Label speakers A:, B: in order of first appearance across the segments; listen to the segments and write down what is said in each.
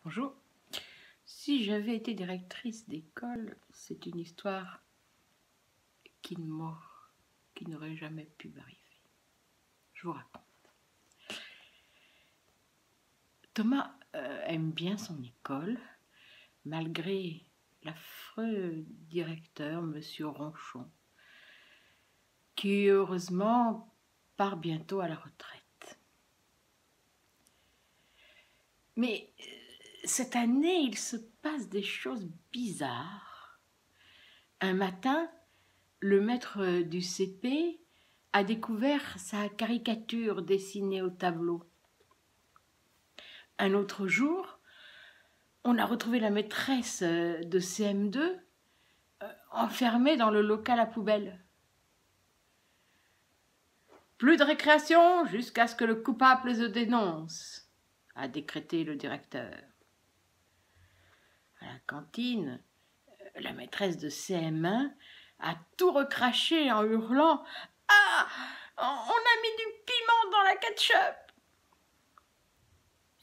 A: Bonjour. Si j'avais été directrice d'école, c'est une histoire qui n'aurait jamais pu m'arriver. Je vous raconte. Thomas aime bien son école, malgré l'affreux directeur, Monsieur Ronchon, qui heureusement part bientôt à la retraite. Mais cette année, il se passe des choses bizarres. Un matin, le maître du CP a découvert sa caricature dessinée au tableau. Un autre jour, on a retrouvé la maîtresse de CM2 enfermée dans le local à poubelle. Plus de récréation jusqu'à ce que le coupable se dénonce, a décrété le directeur. À la cantine, la maîtresse de CM1 a tout recraché en hurlant « Ah, on a mis du piment dans la ketchup !»«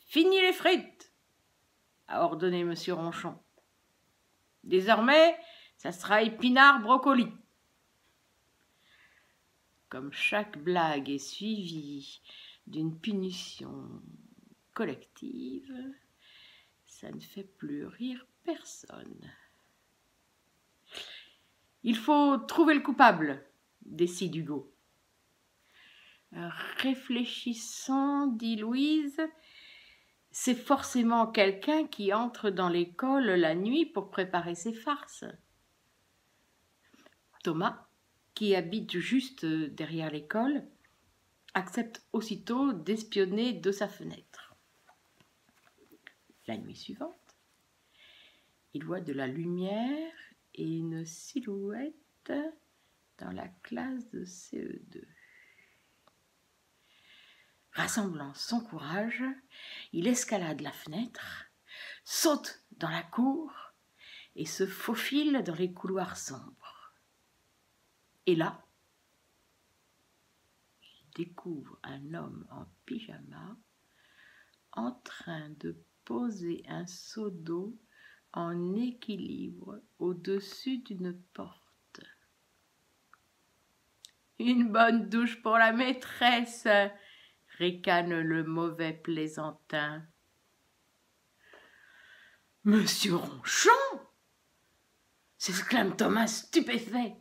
A: Fini les frites !» a ordonné M. Ronchon. « Désormais, ça sera épinard-brocoli. » Comme chaque blague est suivie d'une punition collective, ça ne fait plus rire personne. Il faut trouver le coupable, décide Hugo. Réfléchissant, dit Louise, c'est forcément quelqu'un qui entre dans l'école la nuit pour préparer ses farces. Thomas, qui habite juste derrière l'école, accepte aussitôt d'espionner de sa fenêtre. La nuit suivante, il voit de la lumière et une silhouette dans la classe de CE2. Rassemblant son courage, il escalade la fenêtre, saute dans la cour et se faufile dans les couloirs sombres. Et là, il découvre un homme en pyjama en train de poser un seau d'eau en équilibre au-dessus d'une porte. « Une bonne douche pour la maîtresse !» ricane le mauvais plaisantin. « Monsieur Ronchon !» s'exclame Thomas stupéfait.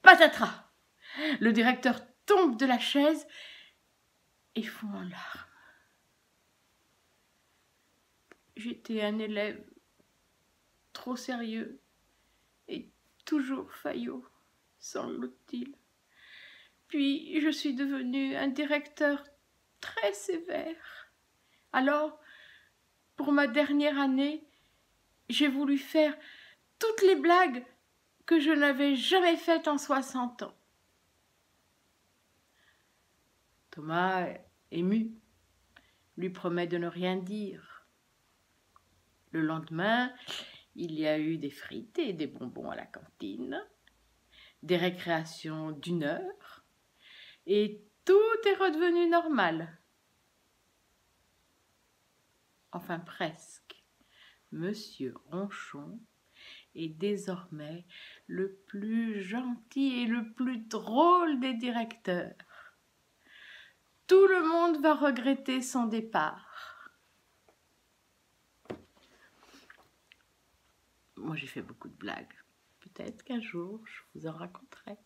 A: Patatras ! Le directeur tombe de la chaise et fond en larmes. J'étais un élève trop sérieux et toujours faillot, sanglote-t-il. Puis je suis devenu un directeur très sévère. Alors, pour ma dernière année, j'ai voulu faire toutes les blagues que je n'avais jamais faites en 60 ans. Thomas, ému, lui promet de ne rien dire. Le lendemain, il y a eu des frites et des bonbons à la cantine, des récréations d'1 heure, et tout est redevenu normal. Enfin presque. Monsieur Ronchon est désormais le plus gentil et le plus drôle des directeurs. Tout le monde va regretter son départ. Moi, j'ai fait beaucoup de blagues. Peut-être qu'un jour, je vous en raconterai.